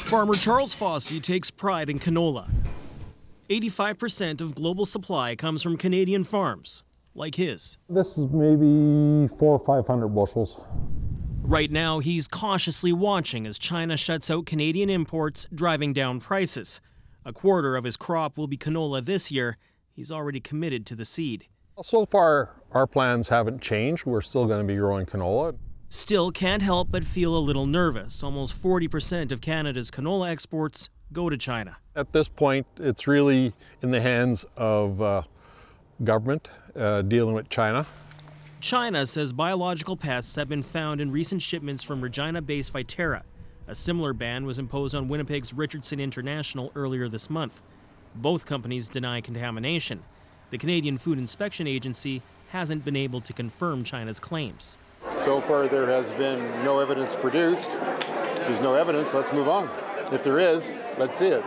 Farmer Charles Fossey takes pride in canola. 85% of global supply comes from Canadian farms, like his. This is maybe 400 or 500 bushels. Right now, he's cautiously watching as China shuts out Canadian imports, driving down prices. A quarter of his crop will be canola this year. He's already committed to the seed. So far, our plans haven't changed. We're still going to be growing canola. Still can't help but feel a little nervous. Almost 40% of Canada's canola exports go to China. At this point, it's really in the hands of government dealing with China. China says biological pests have been found in recent shipments from Regina-based Viterra. A similar ban was imposed on Winnipeg's Richardson International earlier this month. Both companies deny contamination. The Canadian Food Inspection Agency hasn't been able to confirm China's claims. So far, there has been no evidence produced. If there's no evidence, let's move on. If there is, let's see it.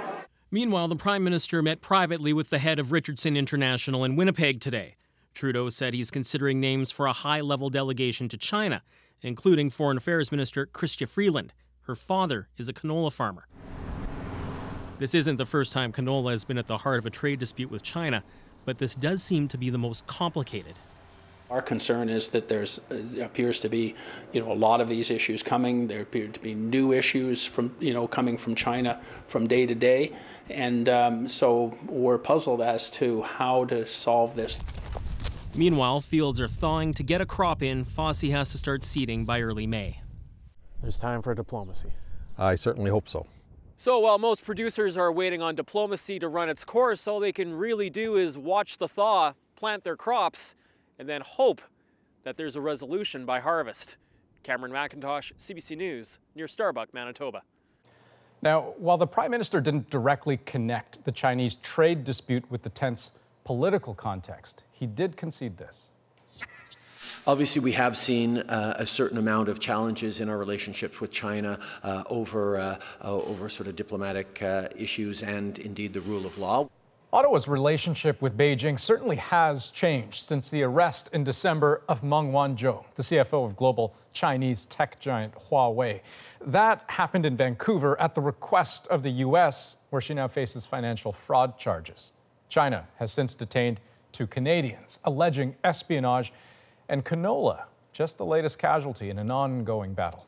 Meanwhile, the Prime Minister met privately with the head of Richardson International in Winnipeg today. Trudeau said he's considering names for a high-level delegation to China, including Foreign Affairs Minister Chrystia Freeland. Her father is a canola farmer. This isn't the first time canola has been at the heart of a trade dispute with China, but this does seem to be the most complicated. Our concern is that there appears to be, a lot of these issues coming. There appear to be new issues from, coming from China from day to day, and so we're puzzled as to how to solve this. Meanwhile, fields are thawing. To get a crop in, Fossey has to start seeding by early May. There's time for diplomacy. I certainly hope so. So while most producers are waiting on diplomacy to run its course, all they can really do is watch the thaw, plant their crops, and then hope that there's a resolution by harvest. Cameron McIntosh, CBC News, near Starbuck, Manitoba. Now, while the Prime Minister didn't directly connect the Chinese trade dispute with the tense political context, he did concede this. Obviously, we have seen a certain amount of challenges in our relationships with China over sort of diplomatic issues and indeed the rule of law. Ottawa's relationship with Beijing certainly has changed since the arrest in December of Meng Wanzhou, the CFO of global Chinese tech giant Huawei. That happened in Vancouver at the request of the U.S., where she now faces financial fraud charges. China has since detained 2 Canadians, alleging espionage, and canola, just the latest casualty in an ongoing battle.